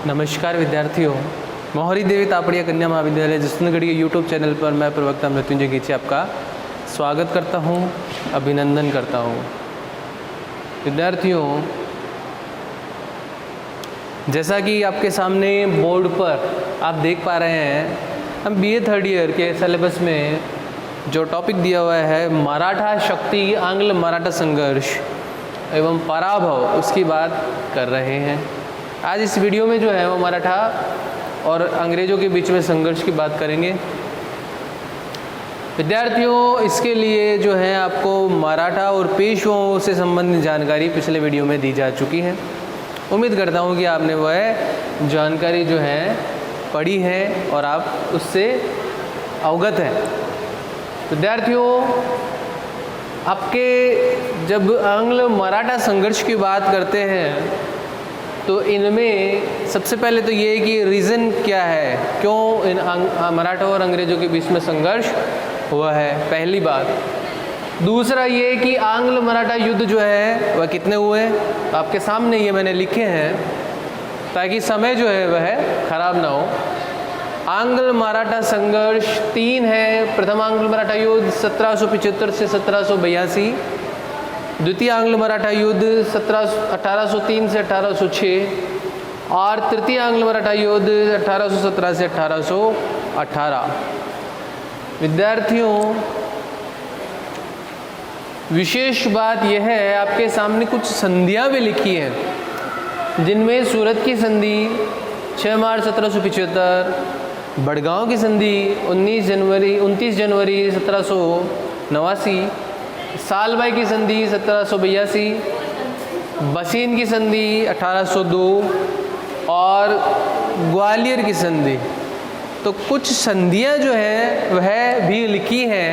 नमस्कार विद्यार्थियों, मोहरी देवी तापड़िया कन्या महाविद्यालय जसवंतगढ़ के यूट्यूब चैनल पर मैं प्रवक्ता मृत्युंजय गीची आपका स्वागत करता हूं, अभिनंदन करता हूं। विद्यार्थियों, जैसा कि आपके सामने बोर्ड पर आप देख पा रहे हैं, हम बीए थर्ड ईयर के सिलेबस में जो टॉपिक दिया हुआ है मराठा शक्ति, आंग्ल मराठा संघर्ष एवं पराभव, उसकी बात कर रहे हैं। आज इस वीडियो में जो है वो मराठा और अंग्रेज़ों के बीच में संघर्ष की बात करेंगे। विद्यार्थियों, इसके लिए जो है आपको मराठा और पेशवाओं से संबंधित जानकारी पिछले वीडियो में दी जा चुकी है। उम्मीद करता हूँ कि आपने वह जानकारी जो है पढ़ी है और आप उससे अवगत हैं। विद्यार्थियों, आपके जब आंग्ल मराठा संघर्ष की बात करते हैं तो इनमें सबसे पहले तो ये कि रीज़न क्या है, क्यों इन मराठा और अंग्रेज़ों के बीच में संघर्ष हुआ है, पहली बात। दूसरा ये कि आंग्ल मराठा युद्ध जो है वह कितने हुए, तो आपके सामने ये मैंने लिखे हैं ताकि समय जो है वह खराब ना हो। आंग्ल मराठा संघर्ष 3 है। प्रथम आंग्ल मराठा युद्ध 1775 से 1782, द्वितीय आंग्ल मराठा युद्ध 1803 से 1806 और तृतीय आंग्ल मराठा युद्ध 1817 से 1818। विद्यार्थियों, विशेष बात यह है, आपके सामने कुछ संधियां भी लिखी हैं, जिनमें सूरत की संधि 6 मार्च 1775, बड़गांव की संधि 29 जनवरी 1789, सालबाई की संधि 1782, बसीन की संधि 1802 और ग्वालियर की संधि। तो कुछ संधियां जो है वह भी लिखी हैं।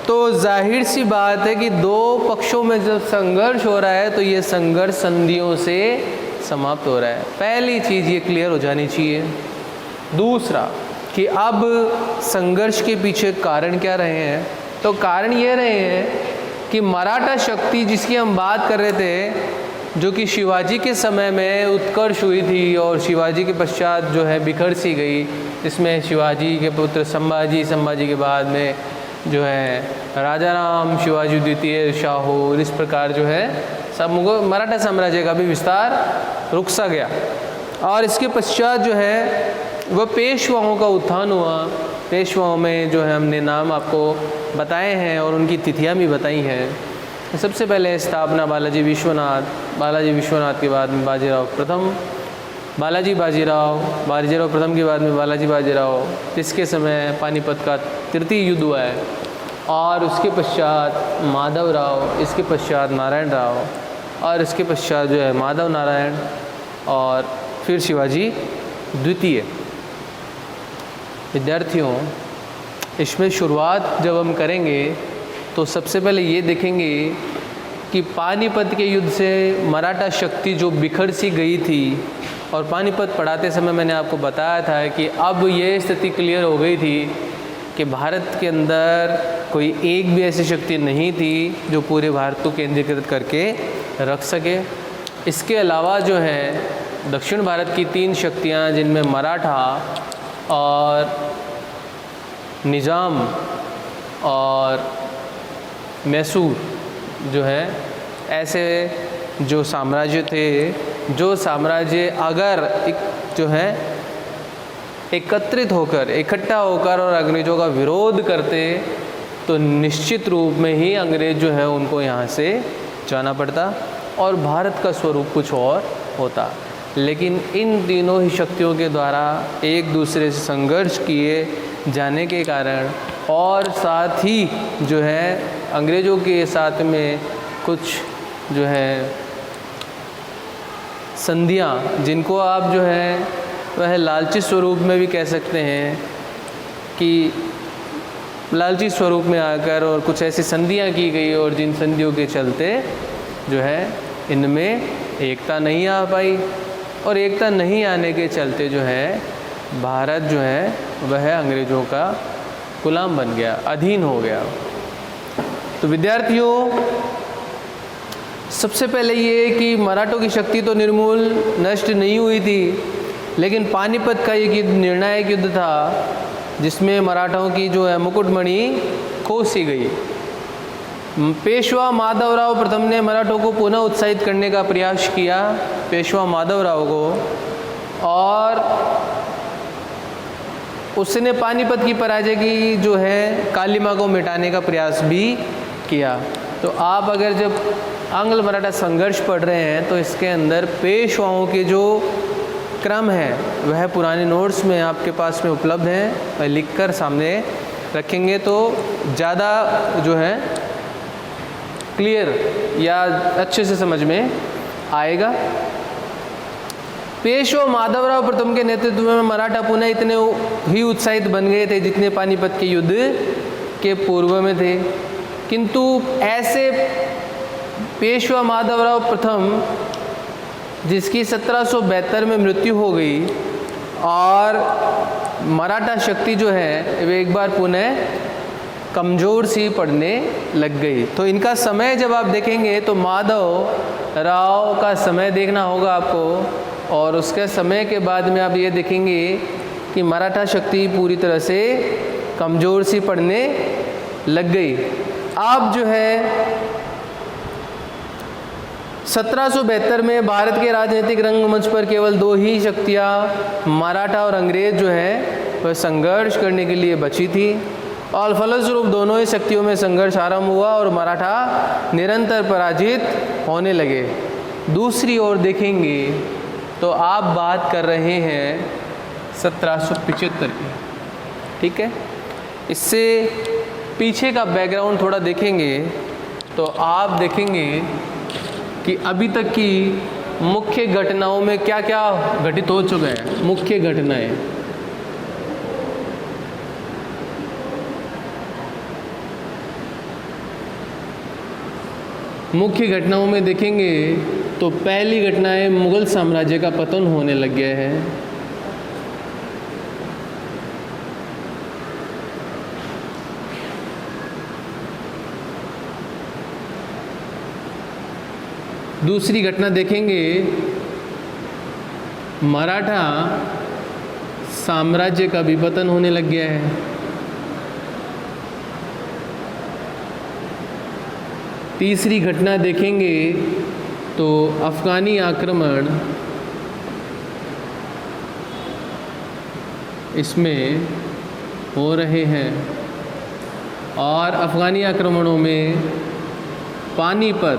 तो जाहिर सी बात है कि दो पक्षों में जब संघर्ष हो रहा है तो ये संघर्ष संधियों से समाप्त हो रहा है। पहली चीज़ ये क्लियर हो जानी चाहिए। दूसरा कि अब संघर्ष के पीछे कारण क्या रहे हैं, तो कारण ये रहे हैं कि मराठा शक्ति जिसकी हम बात कर रहे थे, जो कि शिवाजी के समय में उत्कर्ष हुई थी और शिवाजी के पश्चात जो है बिखर सी गई, जिसमें शिवाजी के पुत्र संभाजी के बाद में जो है राजा राम, शिवाजी द्वितीय, शाहू, इस प्रकार जो है सब मराठा साम्राज्य का भी विस्तार रुक सा गया। और इसके पश्चात जो है वह पेशवाओं का उत्थान हुआ। पेशवाओं में जो है हमने नाम आपको बताए हैं और उनकी तिथियां भी बताई हैं। सबसे पहले स्थापना बालाजी विश्वनाथ के बाद में बाजीराव प्रथम के बाद में बालाजी बाजीराव, जिसके समय पानीपत का तृतीय युद्ध हुआ है। और उसके पश्चात माधव राव, इसके पश्चात नारायण राव और इसके पश्चात जो है माधव नारायण और फिर शिवाजी द्वितीय। विद्यार्थियों, इसमें शुरुआत जब हम करेंगे तो सबसे पहले ये देखेंगे कि पानीपत के युद्ध से मराठा शक्ति जो बिखर सी गई थी, और पानीपत पढ़ाते समय मैंने आपको बताया था कि अब ये स्थिति क्लियर हो गई थी कि भारत के अंदर कोई एक भी ऐसी शक्ति नहीं थी जो पूरे भारत को केंद्रीकृत करके रख सके। इसके अलावा जो है दक्षिण भारत की 3 शक्तियाँ, जिनमें मराठा और निज़ाम और मैसूर जो है, ऐसे जो साम्राज्य थे, जो साम्राज्य अगर जो है एकत्रित होकर, इकट्ठा होकर और अंग्रेज़ों का विरोध करते तो निश्चित रूप में ही अंग्रेज़ जो है उनको यहाँ से जाना पड़ता और भारत का स्वरूप कुछ और होता। लेकिन इन तीनों ही शक्तियों के द्वारा एक दूसरे से संघर्ष किए जाने के कारण और साथ ही जो है अंग्रेज़ों के साथ में कुछ जो है संधियां, जिनको आप जो है वह लालची स्वरूप में भी कह सकते हैं कि लालची स्वरूप में आकर और कुछ ऐसी संधियां की गई, और जिन संधियों के चलते जो है इनमें एकता नहीं आ पाई, और एकता नहीं आने के चलते जो है भारत जो है वह अंग्रेज़ों का गुलाम बन गया, अधीन हो गया। तो विद्यार्थियों, सबसे पहले ये कि मराठों की शक्ति तो निर्मूल नष्ट नहीं हुई थी, लेकिन पानीपत का एक युद्ध निर्णायक युद्ध था जिसमें मराठाओं की जो है मुकुटमणि खो सी गई। पेशवा माधवराव प्रथम ने मराठों को पुनः उत्साहित करने का प्रयास किया, पेशवा माधवराव को, और उसने पानीपत की पराजय की जो है कालिमा को मिटाने का प्रयास भी किया। तो आप अगर जब आंग्ल मराठा संघर्ष पढ़ रहे हैं तो इसके अंदर पेशवाओं के जो क्रम है वह पुराने नोट्स में आपके पास में उपलब्ध हैं, वह लिखकर सामने रखेंगे तो ज़्यादा जो है क्लियर या अच्छे से समझ में आएगा। पेशवा माधवराव प्रथम के नेतृत्व में मराठा पुनः इतने ही उत्साहित बन गए थे जितने पानीपत के युद्ध के पूर्व में थे, किंतु ऐसे पेशवा माधवराव प्रथम जिसकी 1772 में मृत्यु हो गई और मराठा शक्ति जो है वे एक बार पुनः कमज़ोर सी पड़ने लग गई। तो इनका समय जब आप देखेंगे तो माधव राव का समय देखना होगा आपको, और उसके समय के बाद में आप ये देखेंगे कि मराठा शक्ति पूरी तरह से कमज़ोर सी पड़ने लग गई। आप जो है 1772 में भारत के राजनीतिक रंगमंच पर केवल दो ही शक्तियाँ मराठा और अंग्रेज जो है वह संघर्ष करने के लिए बची थी, और फलस्वरूप दोनों ही शक्तियों में संघर्ष आरंभ हुआ और मराठा निरंतर पराजित होने लगे। दूसरी ओर देखेंगे तो आप बात कर रहे हैं 1775 की, ठीक है। इससे पीछे का बैकग्राउंड थोड़ा देखेंगे तो आप देखेंगे कि अभी तक की मुख्य घटनाओं में क्या क्या घटित हो चुका है। मुख्य घटनाएं, मुख्य घटनाओं में देखेंगे तो पहली घटना है मुगल साम्राज्य का पतन होने लग गया है। दूसरी घटना देखेंगे मराठा साम्राज्य का भी पतन होने लग गया है। तीसरी घटना देखेंगे तो अफ़गानी आक्रमण इसमें हो रहे हैं, और अफ़गानी आक्रमणों में पानीपत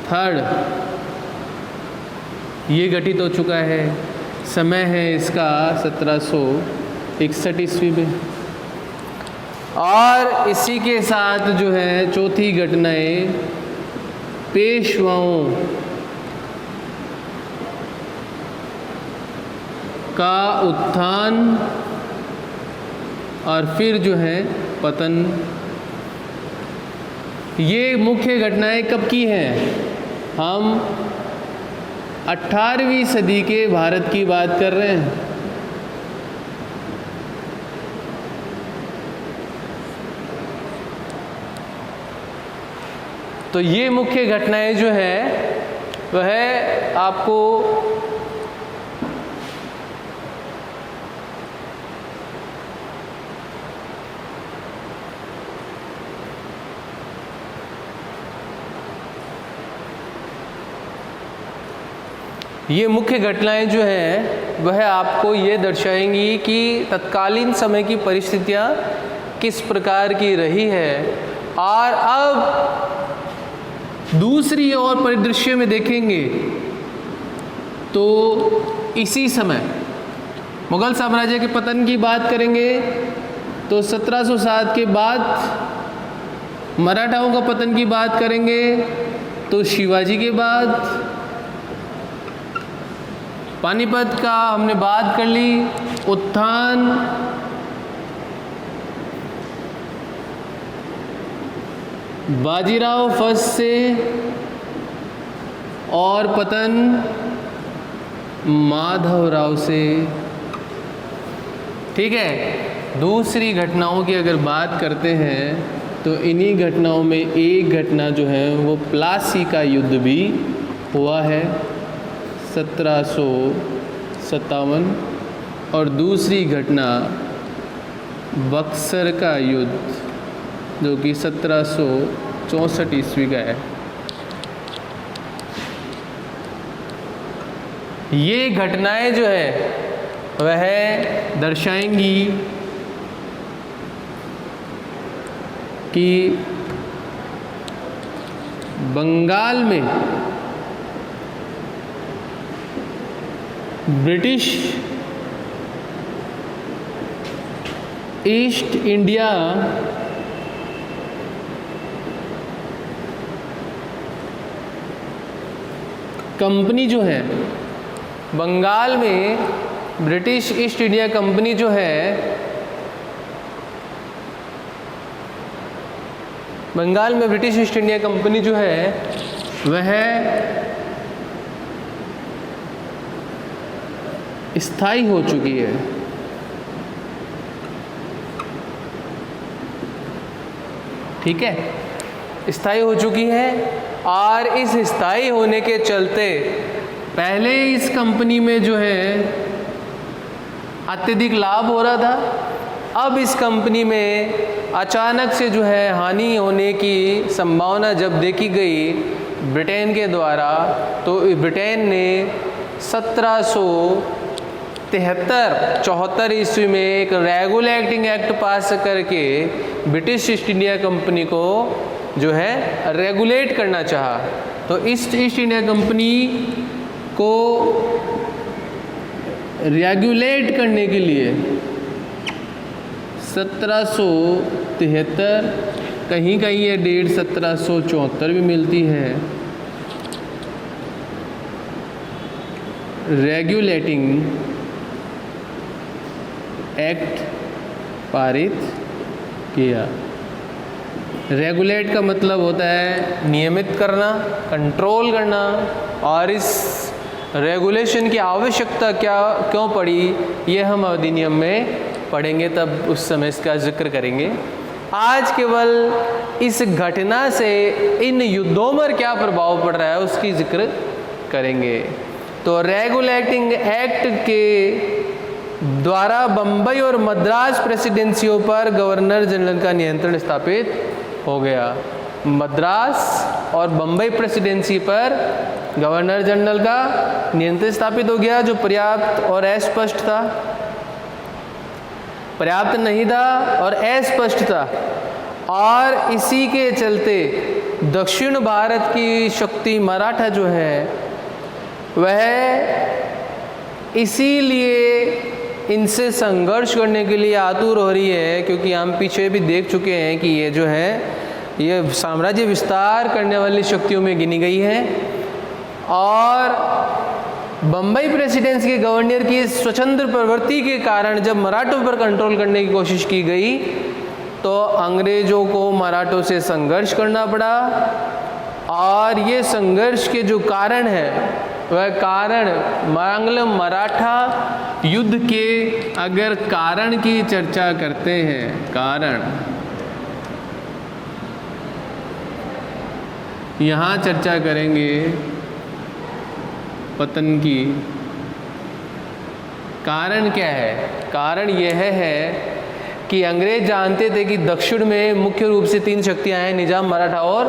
थर्ड ये घटित हो चुका है। समय है इसका 1761 ईस्वी में, और इसी के साथ जो है चौथी घटनाएं पेशवाओं का उत्थान और फिर जो है पतन। ये मुख्य घटनाएं कब की हैं? हम 18वीं सदी के भारत की बात कर रहे हैं। तो ये मुख्य घटनाएं जो है वह आपको ये मुख्य घटनाएं जो हैं वह आपको ये दर्शाएंगी कि तत्कालीन समय की परिस्थितियाँ किस प्रकार की रही है। और अब दूसरी ओर परिदृश्य में देखेंगे तो इसी समय मुगल साम्राज्य के पतन की बात करेंगे तो 1707 के बाद मराठाओं का पतन की बात करेंगे तो शिवाजी के बाद पानीपत का हमने बात कर ली, उत्थान बाजीराव फर्स्ट से और पतन माधवराव से, ठीक है। दूसरी घटनाओं की अगर बात करते हैं तो इन्हीं घटनाओं में एक घटना जो है वो प्लासी का युद्ध भी हुआ है 1757 और दूसरी घटना बक्सर का युद्ध जो कि 1764 ईस्वी का है। ये घटनाएं जो है वह दर्शाएंगी कि बंगाल में ब्रिटिश ईस्ट इंडिया कंपनी जो है, बंगाल में ब्रिटिश ईस्ट इंडिया कंपनी जो है, बंगाल में ब्रिटिश ईस्ट इंडिया कंपनी जो है वह स्थायी हो चुकी है। ठीक है, स्थायी हो चुकी है और इस स्थायी होने के चलते पहले इस कंपनी में जो है अत्यधिक लाभ हो रहा था, अब इस कंपनी में अचानक से जो है हानि होने की संभावना जब देखी गई ब्रिटेन के द्वारा, तो ब्रिटेन ने 1774 ईस्वी में एक रेगुलेटिंग एक्ट पास करके ब्रिटिश ईस्ट इंडिया कंपनी को जो है रेगुलेट करना चाहा। तो ईस्ट इंडिया कंपनी को रेगुलेट करने के लिए 1773, कहीं कहीं ये डेट 1774 भी मिलती है, रेगुलेटिंग एक्ट पारित किया। रेगुलेट का मतलब होता है नियमित करना, कंट्रोल करना, और इस रेगुलेशन की आवश्यकता क्यों पड़ी ये हम अधिनियम में पढ़ेंगे, तब उस समय इसका जिक्र करेंगे। आज केवल इस घटना से इन युद्धों पर क्या प्रभाव पड़ रहा है उसकी जिक्र करेंगे। तो रेगुलेटिंग एक्ट के द्वारा बम्बई और मद्रास प्रेसिडेंसियों पर गवर्नर जनरल का नियंत्रण स्थापित हो गया। मद्रास और बम्बई प्रेसिडेंसी पर गवर्नर जनरल का नियंत्रण स्थापित हो गया, जो पर्याप्त और अस्पष्ट था, पर्याप्त नहीं था और अस्पष्ट था। और इसी के चलते दक्षिण भारत की शक्ति मराठा जो है वह इसीलिए इनसे संघर्ष करने के लिए आतुर हो रही है, क्योंकि हम पीछे भी देख चुके हैं कि ये जो है ये साम्राज्य विस्तार करने वाली शक्तियों में गिनी गई है। और बम्बई प्रेसिडेंसी के गवर्नर की स्वतंत्र प्रवृत्ति के कारण जब मराठों पर कंट्रोल करने की कोशिश की गई तो अंग्रेज़ों को मराठों से संघर्ष करना पड़ा। और ये संघर्ष के जो कारण है वह कारण आंग्ल मराठा युद्ध के अगर कारण की चर्चा करते हैं, कारण यहाँ चर्चा करेंगे पतन की। कारण क्या है? कारण यह है कि अंग्रेज जानते थे कि दक्षिण में मुख्य रूप से 3 शक्तियाँ हैं, निजाम, मराठा और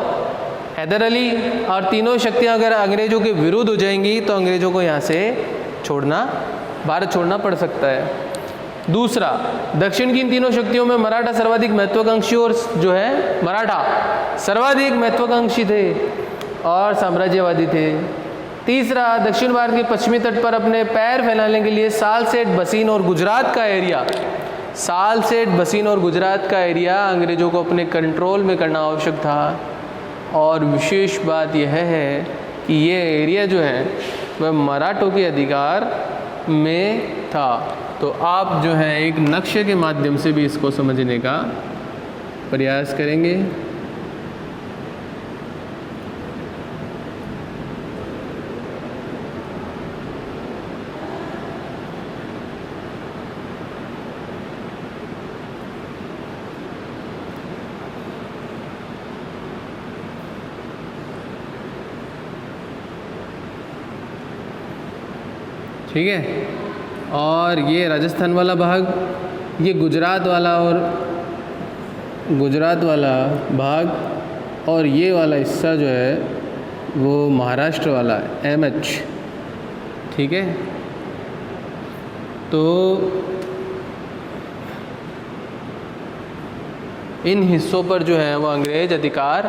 हैदर अली, और तीनों शक्तियाँ अगर अंग्रेज़ों के विरुद्ध हो जाएंगी तो अंग्रेज़ों को यहाँ से भारत छोड़ना पड़ सकता है। दूसरा, दक्षिण की इन तीनों शक्तियों में मराठा सर्वाधिक महत्वाकांक्षी और जो है मराठा सर्वाधिक महत्वाकांक्षी थे और साम्राज्यवादी थे। तीसरा, दक्षिण भारत के पश्चिमी तट पर अपने पैर फैलाने के लिए सालसेट, बसीन और गुजरात का एरिया अंग्रेज़ों को अपने कंट्रोल में करना आवश्यक था। और विशेष बात यह है कि ये एरिया जो है वह मराठों के अधिकार में था। तो आप जो है एक नक्शे के माध्यम से भी इसको समझने का प्रयास करेंगे। ठीक है। और ये राजस्थान वाला भाग, ये गुजरात वाला भाग, और ये वाला हिस्सा जो है वो महाराष्ट्र वाला है, MH, ठीक है। तो इन हिस्सों पर जो है वो अंग्रेज अधिकार,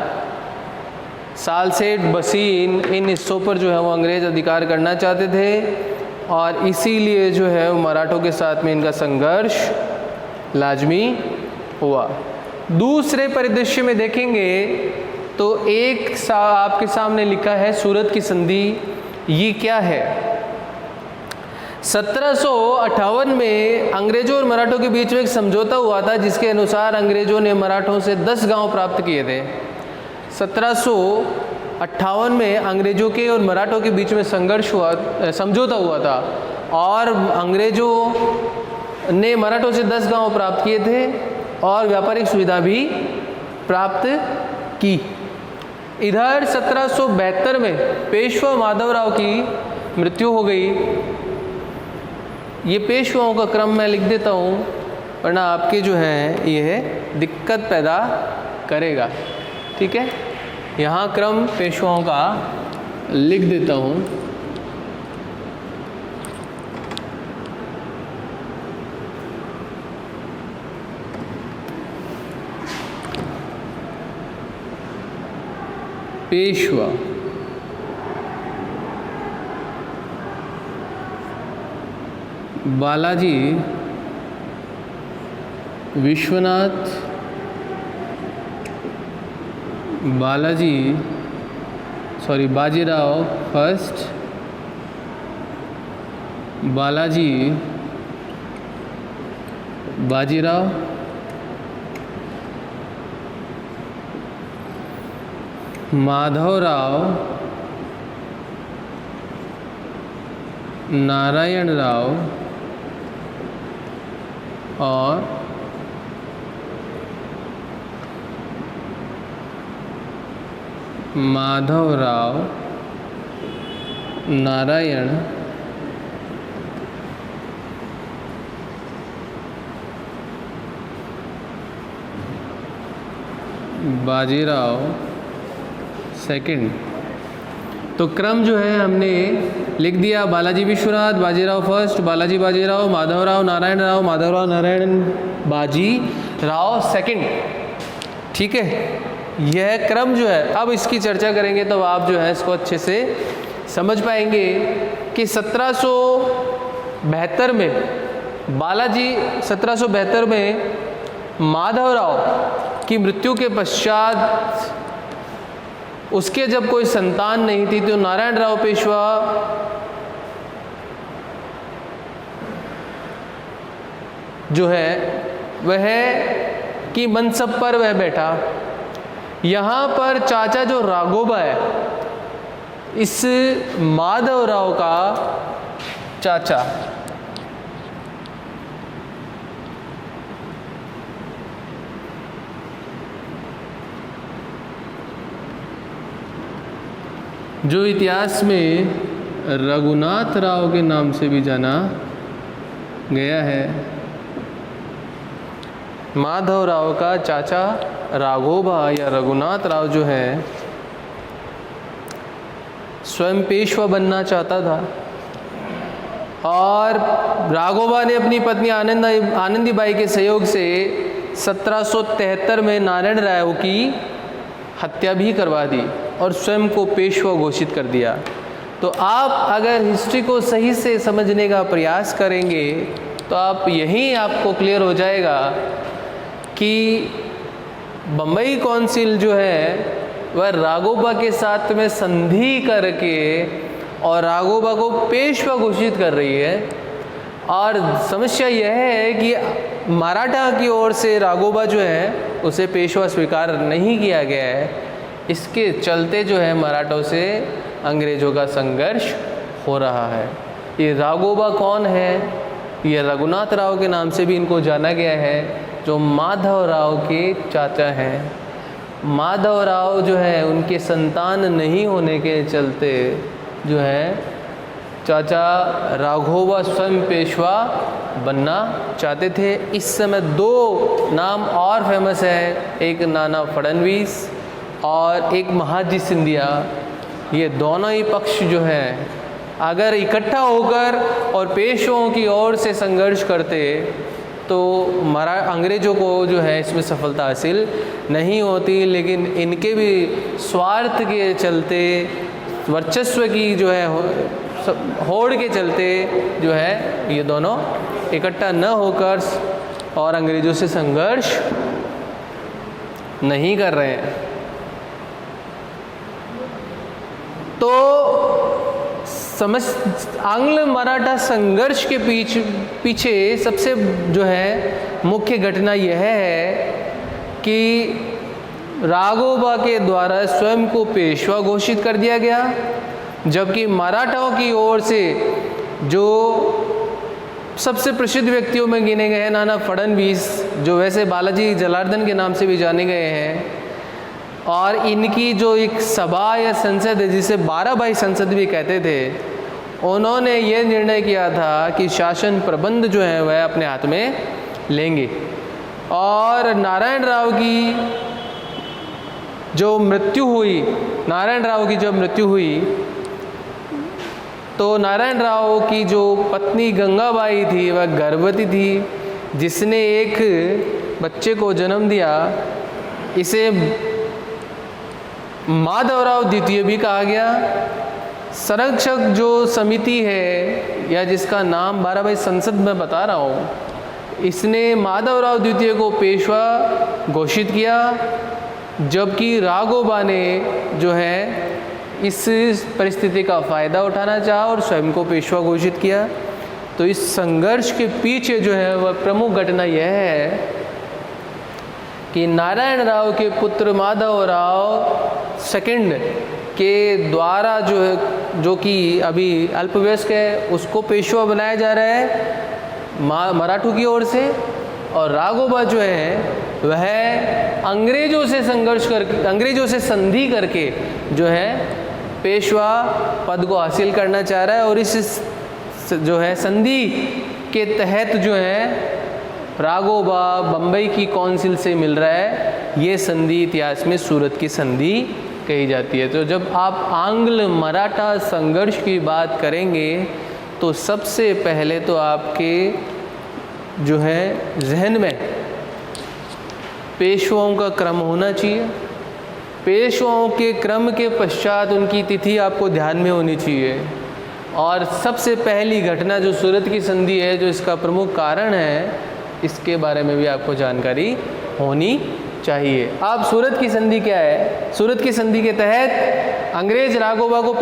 सालसेट, बसीन, इन हिस्सों पर जो है वो अंग्रेज अधिकार करना चाहते थे, और इसीलिए जो है वो मराठों के साथ में इनका संघर्ष लाजमी हुआ। दूसरे परिदृश्य में देखेंगे तो आपके सामने लिखा है सूरत की संधि। ये क्या है? 1758 में अंग्रेजों और मराठों के बीच में एक समझौता हुआ था, जिसके अनुसार अंग्रेजों ने मराठों से 10 गांव प्राप्त किए थे। 1758 में अंग्रेजों के और मराठों के बीच में समझौता हुआ था, और अंग्रेजों ने मराठों से 10 गांव प्राप्त किए थे और व्यापारिक सुविधा भी प्राप्त की। इधर 1772 में पेशवा माधवराव की मृत्यु हो गई। ये पेशवाओं का क्रम मैं लिख देता हूँ, वरना आपके जो है यह दिक्कत पैदा करेगा, ठीक है। यहाँ क्रम पेशवाओं का लिख देता हूँ। पेशवा, बालाजी विश्वनाथ, बाजीराव फर्स्ट, बाजीराव, माधवराव, नारायण राव और माधवराव, नारायण, बाजीराव सेकंड। तो क्रम जो है हमने लिख दिया, बालाजी विश्वनाथ, बाजीराव फर्स्ट, बाजीराव, माधवराव नारायण राव, माधवराव नारायण, बाजीराव सेकंड, ठीक है। यह क्रम जो है, अब इसकी चर्चा करेंगे तो आप जो है इसको अच्छे से समझ पाएंगे कि 1772 में 1772 में माधवराव की मृत्यु के पश्चात उसके जब कोई संतान नहीं थी, तो नारायण राव पेशवा जो है वह की मनसब पर वह बैठा। यहाँ पर चाचा जो राघोबा है, इस माधवराव का चाचा, जो इतिहास में रघुनाथ राव के नाम से भी जाना गया है, माधवराव का चाचा राघोबा या रघुनाथ राव जो है स्वयं पेशवा बनना चाहता था, और राघोबा ने अपनी पत्नी आनंदीबाई के सहयोग से 1773 में नारायण राव की हत्या भी करवा दी और स्वयं को पेशवा घोषित कर दिया। तो आप अगर हिस्ट्री को सही से समझने का प्रयास करेंगे तो आप यहीं आपको क्लियर हो जाएगा कि बम्बई काउंसिल जो है वह राघोबा के साथ में संधि करके और राघोबा को पेशवा घोषित कर रही है। और समस्या यह है कि मराठा की ओर से राघोबा जो है उसे पेशवा स्वीकार नहीं किया गया है। इसके चलते जो है मराठों से अंग्रेज़ों का संघर्ष हो रहा है। ये राघोबा कौन है? ये रघुनाथ राव के नाम से भी इनको जाना गया है, जो माधवराव के चाचा हैं। माधवराव जो है उनके संतान नहीं होने के चलते जो है चाचा राघोबा स्वयं पेशवा बनना चाहते थे। इस समय दो नाम और फेमस है, एक नाना फडणवीस और एक महाजी सिंधिया। ये दोनों ही पक्ष जो है अगर इकट्ठा होकर और पेशवाओं की ओर से संघर्ष करते तो अंग्रेज़ों को जो है इसमें सफलता हासिल नहीं होती, लेकिन इनके भी स्वार्थ के चलते, वर्चस्व की जो है होड़ के चलते जो है ये दोनों इकट्ठा न होकर और अंग्रेज़ों से संघर्ष नहीं कर रहे हैं। तो आंग्ल मराठा संघर्ष के पीछे सबसे जो है मुख्य घटना यह है कि राघोबा के द्वारा स्वयं को पेशवा घोषित कर दिया गया, जबकि मराठाओं की ओर से जो सबसे प्रसिद्ध व्यक्तियों में गिने गए हैं नाना फडणवीस, जो वैसे बालाजी जनार्दन के नाम से भी जाने गए हैं, और इनकी जो एक सभा या संसद है जिसे 12 भाई संसद भी कहते थे, उन्होंने ये निर्णय किया था कि शासन प्रबंध जो है वह अपने हाथ में लेंगे। और नारायण राव की जो मृत्यु हुई, तो नारायण राव की जो पत्नी गंगाबाई थी वह गर्भवती थी, जिसने एक बच्चे को जन्म दिया। इसे माधवराव द्वितीय भी कहा गया। संरक्षक जो समिति है या जिसका नाम 12 भाई संसद में बता रहा हूँ, इसने माधवराव द्वितीय को पेशवा घोषित किया, जबकि राघोबा ने जो है इस परिस्थिति का फ़ायदा उठाना चाहा और स्वयं को पेशवा घोषित किया। तो इस संघर्ष के पीछे जो है वह प्रमुख घटना यह है कि नारायण राव के पुत्र माधव राव सेकंड के द्वारा जो कि अभी अल्पवयस्क है उसको पेशवा बनाया जा रहा है मराठों की ओर से, और राघोबा जो है वह अंग्रेज़ों से संधि करके जो है पेशवा पद को हासिल करना चाह रहा है। और इस जो है संधि के तहत जो है राघोबा बम्बई की काउंसिल से मिल रहा है। ये संधि इतिहास में सूरत की संधि कही जाती है। तो जब आप आंग्ल मराठा संघर्ष की बात करेंगे तो सबसे पहले तो आपके जो है जहन में पेशवाओं का क्रम होना चाहिए। पेशवाओं के क्रम के पश्चात उनकी तिथि आपको ध्यान में होनी चाहिए। और सबसे पहली घटना जो सूरत की संधि है, जो इसका प्रमुख कारण है, इसके बारे में भी आपको जानकारी होनी चाहिए। अब सूरत की संधि क्या है? सूरत की संधि के तहत अंग्रेज राघोबा को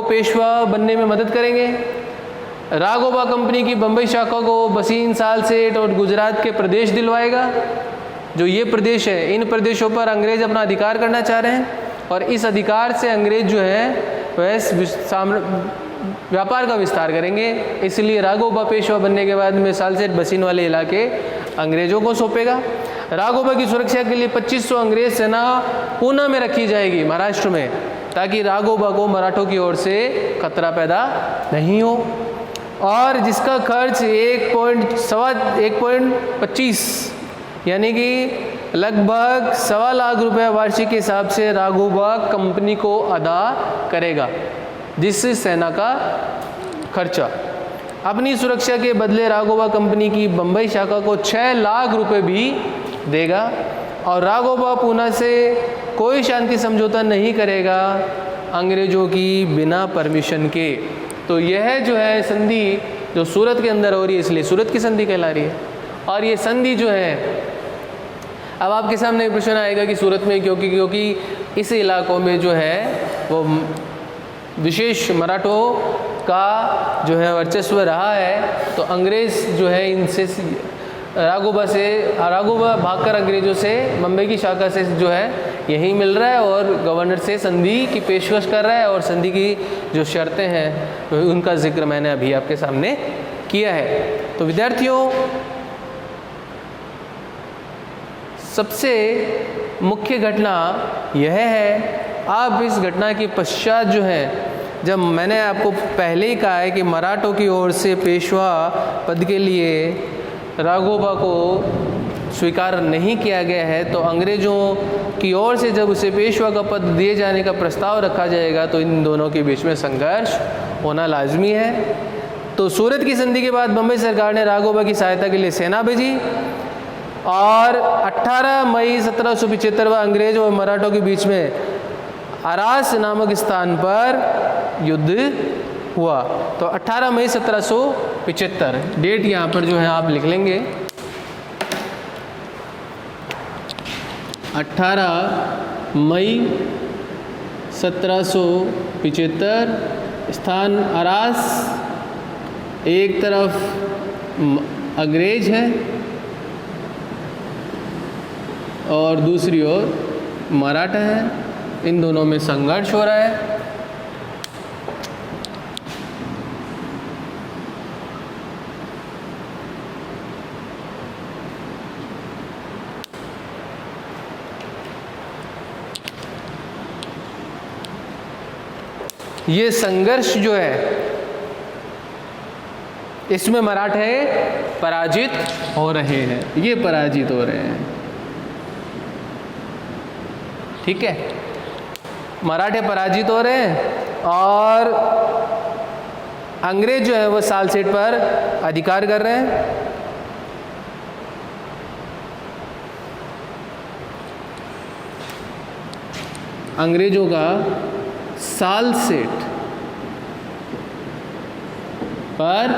पेशवा बनने में मदद करेंगे। राघोबा कंपनी की बम्बई शाखा को बसीन साल सेठ और गुजरात के प्रदेश दिलवाएगा। जो ये प्रदेश है, इन प्रदेशों पर अंग्रेज अपना अधिकार करना चाह रहे हैं और इस अधिकार से अंग्रेज जो है वह व्यापार का विस्तार करेंगे। इसलिए राघोबा पेशवा बनने के बाद में सालसेट बसीन वाले इलाके अंग्रेजों को सौंपेगा। राघोबा की सुरक्षा के लिए 2500 अंग्रेज सेना पूना में रखी जाएगी, महाराष्ट्र में, ताकि राघोबा को मराठों की ओर से खतरा पैदा नहीं हो। और जिसका खर्च 1.25 यानी कि लगभग 1.25 लाख रुपए वार्षिक के हिसाब से राघोबा कंपनी को अदा करेगा, जिस सेना का खर्चा। अपनी सुरक्षा के बदले राघोबा कंपनी की बम्बई शाखा को 6 लाख रुपए भी देगा और राघोबा पूना से कोई शांति समझौता नहीं करेगा अंग्रेजों की बिना परमिशन के। तो यह जो है संधि जो सूरत के अंदर हो रही है, इसलिए सूरत की संधि कहला रही है। और ये संधि जो है, अब आपके सामने एक प्रश्न आएगा कि सूरत में क्योंकि इस इलाकों में जो है वो विशेष मराठों का जो है वर्चस्व रहा है, तो अंग्रेज़ जो है इनसे राघोबा भागकर अंग्रेज़ों से बम्बई की शाखा से जो है यही मिल रहा है और गवर्नर से संधि की पेशकश कर रहा है। और संधि की जो शर्तें हैं उनका जिक्र मैंने अभी आपके सामने किया है। तो विद्यार्थियों, सबसे मुख्य घटना यह है, आप इस घटना के पश्चात जो है जब मैंने आपको पहले ही कहा है कि मराठों की ओर से पेशवा पद के लिए राघोबा को स्वीकार नहीं किया गया है, तो अंग्रेज़ों की ओर से जब उसे पेशवा का पद दिए जाने का प्रस्ताव रखा जाएगा तो इन दोनों के बीच में संघर्ष होना लाजमी है। तो सूरत की संधि के बाद बम्बई सरकार ने राघोबा की सहायता के लिए सेना भेजी और 18 मई 1775 अंग्रेज़ और मराठों के बीच में अरास नामक स्थान पर युद्ध हुआ। तो 18 मई 1775 डेट यहाँ पर जो है आप लिख लेंगे। 18 मई 1775, स्थान अरास, एक तरफ अंग्रेज है और दूसरी ओर मराठा है, इन दोनों में संघर्ष हो रहा है। ये संघर्ष जो है इसमें मराठे पराजित हो रहे हैं, ये पराजित हो रहे हैं, ठीक है। मराठे पराजित हो रहे हैं और अंग्रेज जो है वो सालसेट पर अधिकार कर रहे हैं। अंग्रेजों का सालसेट पर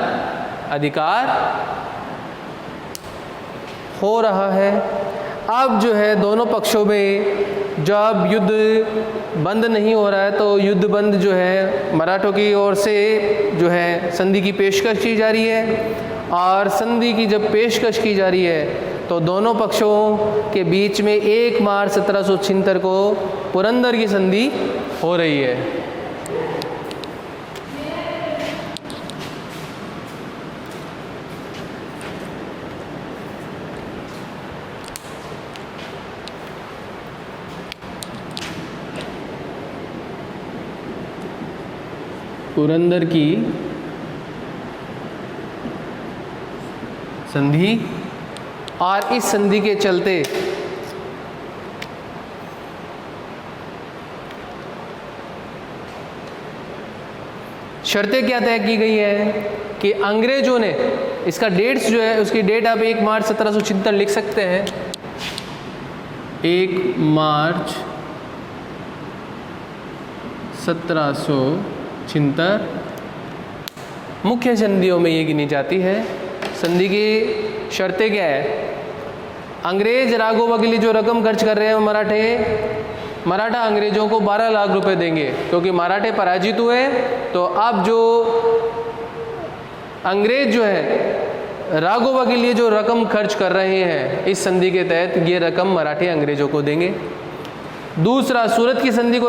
अधिकार हो रहा है। अब जो है दोनों पक्षों में जब युद्ध बंद नहीं हो रहा है तो युद्ध बंद जो है मराठों की ओर से जो है संधि की पेशकश की जा रही है, और संधि की जब पेशकश की जा रही है तो दोनों पक्षों के बीच में 1 मार्च 1776 को पुरंदर की संधि हो रही है। पुरंदर की संधि, और इस संधि के चलते शर्तें क्या तय की गई है कि अंग्रेजों ने, इसका डेट्स जो है उसकी डेट आप 1 मार्च 1776 लिख सकते हैं। 1 मार्च 1776 मुख्य संधियों में ये गिनी जाती है। संधि की शर्तें क्या है? अंग्रेज राघोबा के लिए जो रकम खर्च कर रहे हैं मराठा अंग्रेजों को 12 लाख रुपए देंगे, क्योंकि मराठे पराजित हुए। तो अब जो अंग्रेज जो है राघोबा के लिए जो रकम खर्च कर रहे हैं इस संधि के तहत, ये रकम मराठे अंग्रेजों को देंगे। दूसरा, सूरत की संधि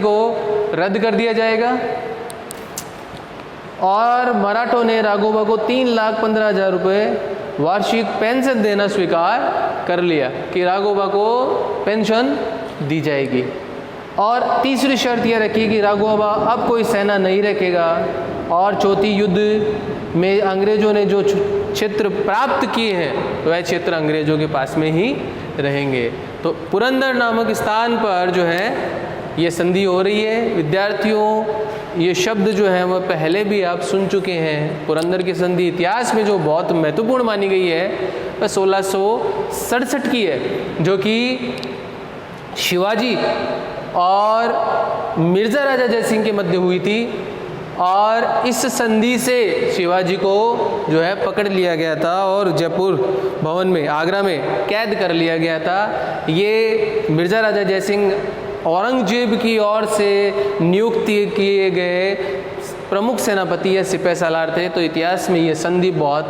को रद्द कर दिया जाएगा, और मराठों ने राघोबा को 3,15,000 रुपये वार्षिक पेंशन देना स्वीकार कर लिया कि राघोबा को पेंशन दी जाएगी। और तीसरी शर्त यह रखी कि राघोबा अब कोई सेना नहीं रखेगा, और चौथी, युद्ध में अंग्रेजों ने जो क्षेत्र प्राप्त किए हैं वह क्षेत्र अंग्रेजों के पास में ही रहेंगे। तो पुरंदर नामक स्थान पर जो है ये संधि हो रही है। विद्यार्थियों, ये शब्द जो है वह पहले भी आप सुन चुके हैं। पुरंदर की संधि इतिहास में जो बहुत महत्वपूर्ण मानी गई है वह 1667 की है, जो कि शिवाजी और मिर्ज़ा राजा जयसिंह के मध्य हुई थी। और इस संधि से शिवाजी को जो है पकड़ लिया गया था और जयपुर भवन में, आगरा में कैद कर लिया गया था। ये मिर्ज़ा राजा जयसिंह औरंगजेब की ओर से नियुक्ति किए गए प्रमुख सेनापति या सिपह सालार थे। तो इतिहास में ये संधि बहुत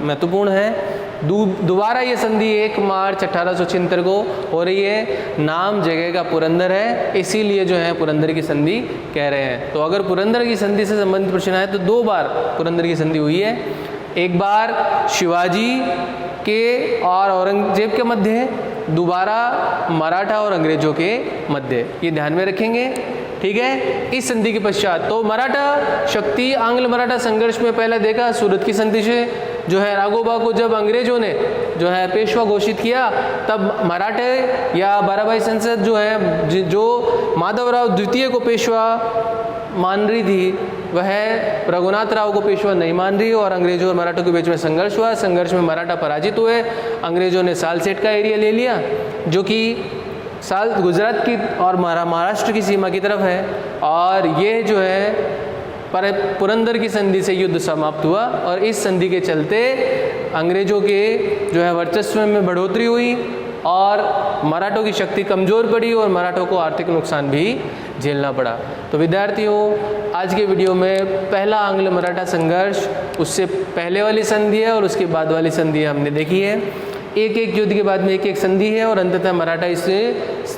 महत्वपूर्ण है। दोबारा ये संधि 1 मार्च 1876 को हो रही है। नाम जगह का पुरंदर है, इसीलिए जो है पुरंदर की संधि कह रहे हैं। तो अगर पुरंदर की संधि से संबंधित प्रश्न आए तो 2 बार पुरंदर की संधि हुई है। एक बार शिवाजी के और औरंगजेब के मध्य, दोबारा मराठा और अंग्रेजों के मध्य। ये ध्यान में रखेंगे। ठीक है, इस संधि के पश्चात। तो मराठा शक्ति आंग्ल मराठा संघर्ष में पहले देखा सूरत की संधि से जो है राघोबा को जब अंग्रेजों ने जो है पेशवा घोषित किया, तब मराठे या बाराभाई संसद जो है जो माधवराव द्वितीय को पेशवा मान रही थी, वह रघुनाथ राव को पेशवा नहीं मान रही, और अंग्रेजों और मराठों के बीच में संघर्ष हुआ। संघर्ष में मराठा पराजित हुए, अंग्रेजों ने सालसेट का एरिया ले लिया जो कि गुजरात की और महाराष्ट्र की सीमा की तरफ है, और ये जो है पुरंदर की संधि से युद्ध समाप्त हुआ। और इस संधि के चलते अंग्रेजों के जो है वर्चस्व में बढ़ोतरी हुई और मराठों की शक्ति कमज़ोर पड़ी और मराठों को आर्थिक नुकसान भी झेलना पड़ा। तो विद्यार्थियों, आज के वीडियो में पहला आंग्ल मराठा संघर्ष, उससे पहले वाली संधि है और उसके बाद वाली संधि हमने देखी है। एक एक युद्ध के बाद में एक एक संधि है, और अंततः मराठा इससे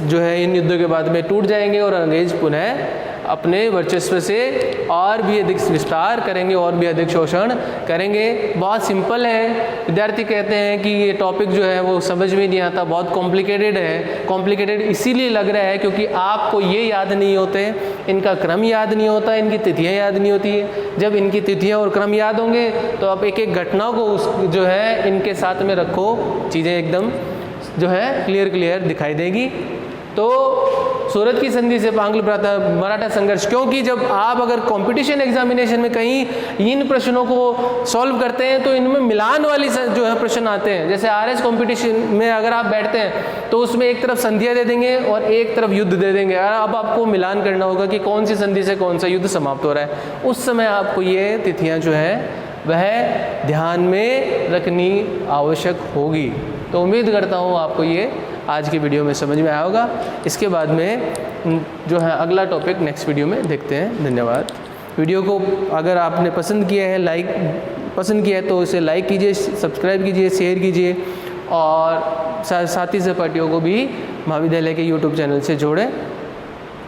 जो है इन युद्धों के बाद में टूट जाएंगे और अंग्रेज पुनः अपने वर्चस्व से और भी अधिक विस्तार करेंगे और भी अधिक शोषण करेंगे। बहुत सिंपल है। विद्यार्थी कहते हैं कि ये टॉपिक जो है वो समझ में नहीं आता, बहुत कॉम्प्लिकेटेड है। कॉम्प्लिकेटेड इसीलिए लग रहा है क्योंकि आपको ये याद नहीं होते, इनका क्रम याद नहीं होता, इनकी तिथियाँ याद नहीं होती है। जब इनकी तिथियाँ और क्रम याद होंगे तो आप एक एक घटना को जो है इनके साथ में रखो, चीज़ें एकदम जो है क्लियर दिखाई देगी। तो सूरत की संधि से आंग्ल मराठा संघर्ष, क्योंकि जब आप अगर कंपटीशन एग्जामिनेशन में कहीं इन प्रश्नों को सॉल्व करते हैं तो इनमें मिलान वाली जो है प्रश्न आते हैं। जैसे आरएस कंपटीशन में अगर आप बैठते हैं तो उसमें एक तरफ संधियाँ दे देंगे और एक तरफ युद्ध दे देंगे। अब आपको मिलान करना होगा कि कौन सी संधि से कौन सा युद्ध समाप्त हो रहा है। उस समय आपको ये तिथियाँ जो है वह ध्यान में रखनी आवश्यक होगी। तो उम्मीद करता हूँ आपको ये आज की वीडियो में समझ में आया होगा। इसके बाद में जो है अगला टॉपिक नेक्स्ट वीडियो में देखते हैं। धन्यवाद। वीडियो को अगर आपने पसंद किया है तो इसे लाइक कीजिए, सब्सक्राइब कीजिए, शेयर कीजिए, और साथी सहपाठियों को भी महाविद्यालय के यूट्यूब चैनल से जोड़ें।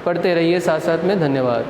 पढ़ते रहिए साथ साथ में। धन्यवाद।